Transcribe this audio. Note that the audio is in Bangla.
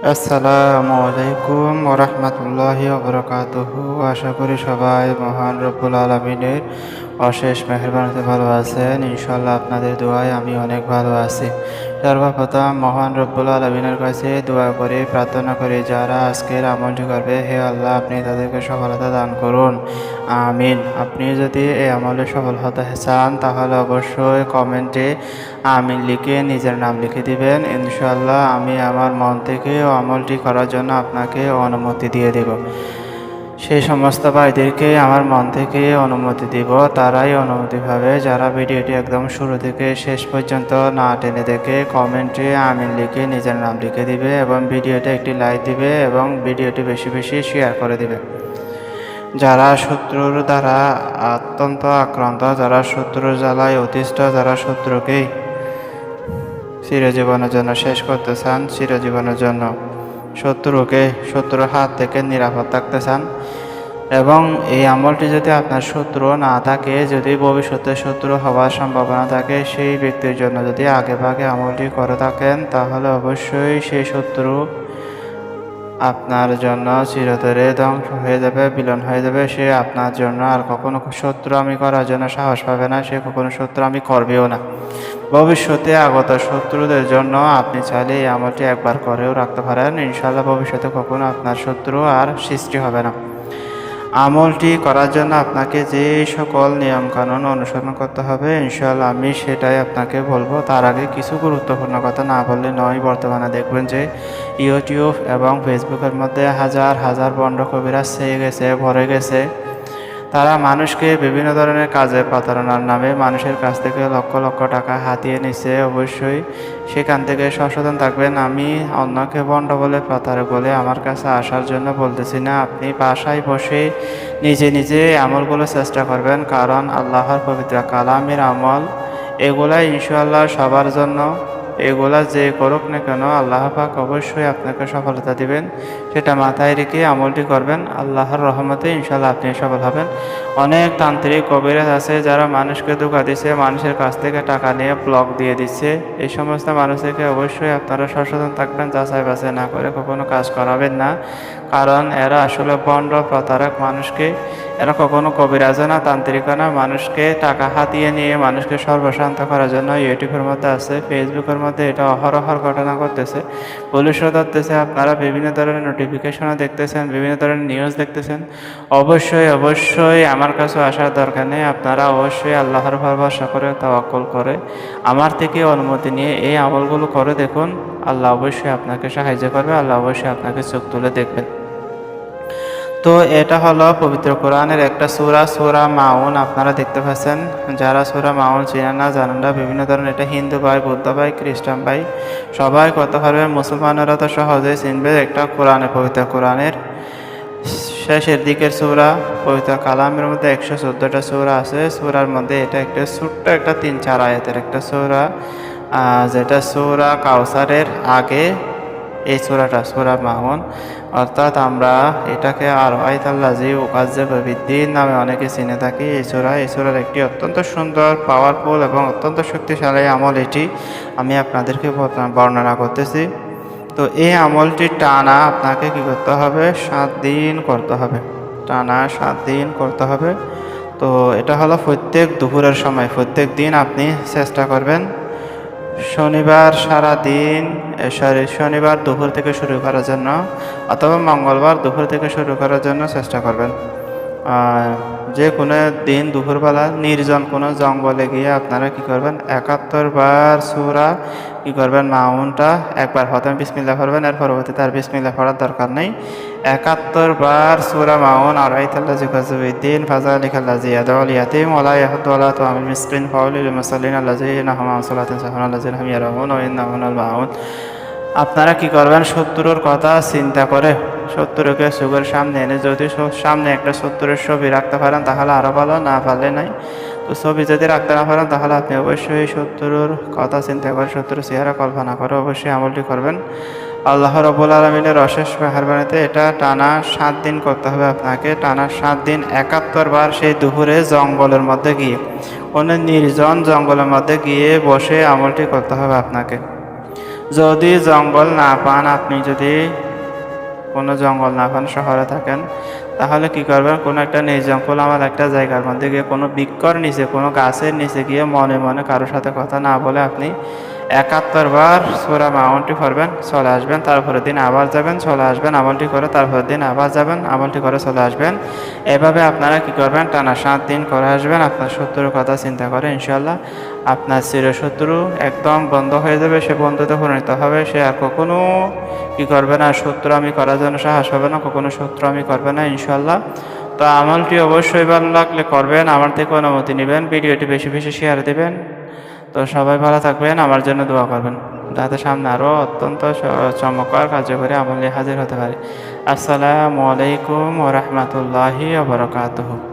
আসসালামু আলাইকুম ওয়া রাহমাতুল্লাহি ওয়া বারাকাতুহু। আশা করি সবাই মহান রব্বুল আলামিনের অশেষ মেহেরবানিতে ভালো আছেন। ইনশাআল্লাহ আপনাদের দোয়ায় আমি অনেক ভালো আছি। সর্বপ্রথম মহান রব্বুল আলামিনের কাছে দোয়া করে প্রার্থনা করি, যারা আজকের আমলটি করবে, হে আল্লাহ আপনি তাদেরকে সফলতা দান করুন, আমিন। আপনি যদি এই আমলে সফল হতে চান তাহলে অবশ্যই কমেন্টে আমিন লিখে নিজের নাম লিখে দিবেন। ইনশাআল্লাহ আমি আমার মন থেকে আমলটি করার জন্য আপনাকে অনুমতি দিয়ে দেব। সেই সমস্ত ভাইদেরকে আমার মন থেকে অনুমতি দিব, তারাই অনুমতি পাবে। যারা ভিডিওটি একদম শুরু থেকে শেষ পর্যন্ত না টেনে দেখে কমেন্টে আমিন লিখে নিজের নাম লিখে দিবে এবং ভিডিওটা একটি লাইক দিবে এবং ভিডিওটি বেশি বেশি শেয়ার করে দিবে। যারা শত্রুর দ্বারা অত্যন্ত আক্রান্ত, যারা শত্রুর জ্বালায় অতিষ্ঠ, যারা শত্রুকেই চিরজীবনের জন্য শেষ করতে চান, চিরজীবনের জন্য শত্রুর হাত থেকে নিরাপদ থাকতে চান, এবং এই আমলটি যদি আপনার শত্রু না থাকে, যদি ভবিষ্যতে শত্রু হওয়ার সম্ভাবনা থাকে, সেই ব্যক্তির জন্য যদি আগে ভাগে আমলটি করে থাকেন, তাহলে অবশ্যই সেই শত্রু আপনার জন্য চিরতরে ধ্বংস হয়ে যাবে, বিলীন হয়ে যাবে। সে আপনার জন্য আর কখনো শত্রু আমি করার জন্য সাহস পাবে না, সে কখনো শত্রু আমি করবেও না। ভবিষ্যতে আগত শত্রুদের জন্য আপনি চাইলে এই আমলটি একবার করেও রাখতে পারেন। ইনশাআল্লাহ ভবিষ্যতে কখনো আপনার শত্রু আর সৃষ্টি হবে না। আমলটি করার জন্য আপনাকে যে সকল নিয়মকানুন অনুসরণ করতে হবে, ইনশাআল্লাহ আমি সেটাই আপনাকে বলবো। তার আগে কিছু গুরুত্বপূর্ণ কথা না বললে নয়। বর্তমানে দেখবেন যে ইউটিউব এবং ফেসবুকের মধ্যে হাজার হাজার ভণ্ড কবিরাজ ছেয়ে গেছে, ভরে গেছে। তারা মানুষকে বিভিন্ন ধরনের কাজে প্রতারণার নামে মানুষের কাছ থেকে লক্ষ লক্ষ টাকা হাতিয়ে নিচ্ছে। অবশ্যই সেখান থেকে সচেতন থাকবেন। আমি অন্যকে ভণ্ড বলে, প্রতারক বলে আমার কাছে আসার জন্য বলতেছি না। আপনি বাসায় বসে নিজে নিজে আমলগুলো চেষ্টা করবেন, কারণ আল্লাহর পবিত্র কালামের আমল এগুলাই ইনশাআল্লাহ সবার জন্য। এগুলা যে করুক না কেন আল্লাহ পাক অবশ্যই আপনাকে সফলতা দিবেন। সেটা মাথায় রেখে আমলটি করবেন। আল্লাহর রহমতে ইনশাআল্লাহ আপনি সফল হবেন। অনেক তান্ত্রিক কবিরাজ আছে যারা মানুষকে ধোঁকা দিচ্ছে, মানুষের কাছ থেকে টাকা নিয়ে ব্লক দিয়ে দিচ্ছে। এই সমস্ত মানুষদেরকে অবশ্যই আপনারা সচেতন থাকবেন, যাচাই বাছাই না করে কখনো কাজ করাবেন না, কারণ এরা আসলে ভণ্ড প্রতারক। এরা কখনো কবিরাজও না, তান্ত্রিকও না। মানুষকে টাকা হাতিয়ে নিয়ে মানুষকে সর্বশান্ত করার জন্য ইউটিউবের মধ্যে আছে, ফেসবুকের মধ্যে এটা অহরহর ঘটনা করতেছে, পুলিশও ধরতেছে। আপনারা বিভিন্ন ধরনের নোটিফিকেশনও দেখতেছেন, বিভিন্ন ধরনের নিউজ দেখতেছেন। অবশ্যই আমার কাছে আসার দরকার নেই। আপনারা অবশ্যই আল্লাহর ভরসা করে, তাওয়াক্কুল করে, আমার থেকে অনুমতি নিয়ে এই আমলগুলো করে দেখুন। আল্লাহ অবশ্যই আপনাকে সাহায্য করবে, আল্লাহ অবশ্যই আপনাকে চোখ তুলে দেখবেন। তো এটা হলো পবিত্র কোরআনের একটা সূরা মাউন। আপনারা দেখতে পাচ্ছেন, যারা সূরা মাউন চেনেন না, জানেন না, বিভিন্ন ধরনের, এটা হিন্দু ভাই, বৌদ্ধ ভাই, খ্রিস্টান ভাই সবাই করতে পারবে। মুসলমানেরা তো সহজেই চিনবে। একটা পবিত্র কোরআনের শেষের দিকের সূরা। পবিত্র কালামের মধ্যে 114টা সূরা আছে। সূরার মধ্যে এটা একটা ছোট্ট একটা 3-4 আয়াতের একটা সূরা, যেটা সূরা কাউসারের আগে এই সূরা মাউন। অর্থাৎ আমরা এটাকে আর আয়াতুল্লাজি ওয়াজ্জাবিদ্দিন নামে অনেকে চিনে থাকি। এই সূরার একটি অত্যন্ত সুন্দর, পাওয়ারফুল এবং অত্যন্ত শক্তিশালী আমল এটি। আমি আপনাদেরকে বর্ণনা করতেছি। তো এই আমলটি টানা আপনাকে কি করতে হবে? 7 দিন করতে হবে। টানা 7 দিন করতে হবে। তো এটা হলো প্রত্যেক দুপুরের সময়। প্রত্যেক দিন আপনি চেষ্টা করবেন শনিবার দুপুর থেকে শুরু করার জন্য, অথবা মঙ্গলবার দুপুর থেকে শুরু করার জন্য চেষ্টা করবেন। যে কোনো দিন দুপুরবেলা নির্জন কোনো জঙ্গলে গিয়ে আপনারা কি করবেন, 71 বার সূরা কি করবেন, মাউনটা একবার প্রথমে বিসমিল্লাহ পড়বেন, এর পরবর্তীতে আর বিসমিল্লাহ পড়ার দরকার নেই। 71 বার সূরা মাউন। আর আইতাল্লাজি কাজুদ্দিন ফাজালিকাল্লাজি ইয়াদউল ইয়াতীম ওয়ালা ইয়াহুদ্দু আলা তুআমিল মিসকিন ফাওয়াইলুল লিল মুসাল্লিন আল্লাযিনা হুম আন সালাতিহিম সাহুন আল্লাযিনা হুম ইয়ারাউন ওয়া ইন্নাহুল মাউন। আপনারা কি করবেন, শত্রুর কথা চিন্তা করে শত্রুকে চোখের সামনে এনে, যদি সামনে একটা শত্রুর ছবি রাখতে পারেন তাহলে আরও ভালো, না পারলে নাই। তো ছবি যদি রাখতে না পারেন তাহলে আপনি অবশ্যই শত্রুর কথা চিন্তা করে, শত্রুর চেহারা কল্পনা করে অবশ্যই আমলটি করবেন। আল্লাহ রাব্বুল আলামিনের অশেষ মেহেরবানিতে এটা টানা 7 দিন করতে হবে আপনাকে। টানা 7 দিন 71 বার সেই দুপুরে জঙ্গলের মধ্যে গিয়ে, কোনো নির্জন জঙ্গলের মধ্যে গিয়ে বসে আমলটি করতে হবে আপনাকে। যদি জঙ্গল না পান, আপনি যদি কোনো জঙ্গল না পান, শহরে থাকেন, তাহলে কি করবেন, কোনো একটা নির্জঙ্গল আমার একটা জায়গার মধ্যে গিয়ে কোনো বৃক্ষর নিচে, কোনো গাছের নিচে গিয়ে মনে মনে কারোর সাথে কথা না বলে আপনি ৭১ বার সূরা আমলটি করবেন, চলে আসবেন, তারপরের দিন আবার যাবেন, চলে আসবেন, আমলটি করে তারপরের দিন আবার যাবেন, আমলটি করে চলে আসবেন। এভাবে আপনারা কি করবেন, টানা ৭ দিন করে আসবেন। আপনার শত্রুর কথা চিন্তা করে ইনশাল্লাহ আপনার চিরশত্রু একদম বন্ধ হয়ে যাবে, সে বন্ধুতে পরিণত হবে, সে আর কখনো কি করবে না, শত্রু আমি করার জন্য সাহস হবে না, কখনো শত্রু আমি করবে না ইনশাল্লাহ। তো আমলটি অবশ্যই ভালো লাগলে করবেন, আমার থেকে অনুমতি নেবেন, ভিডিওটি বেশি বেশি শেয়ার দেবেন। তো সবাই ভালো থাকবেন, আমার জন্য দোয়া করবেন, যাতে সামনে আরও অত্যন্ত চমৎকার কার্যকরী আমল নিয়ে হাজির হতে পারি। আসসালামু আলাইকুম ওয়া রাহমাতুল্লাহি ওয়া বারাকাতুহু।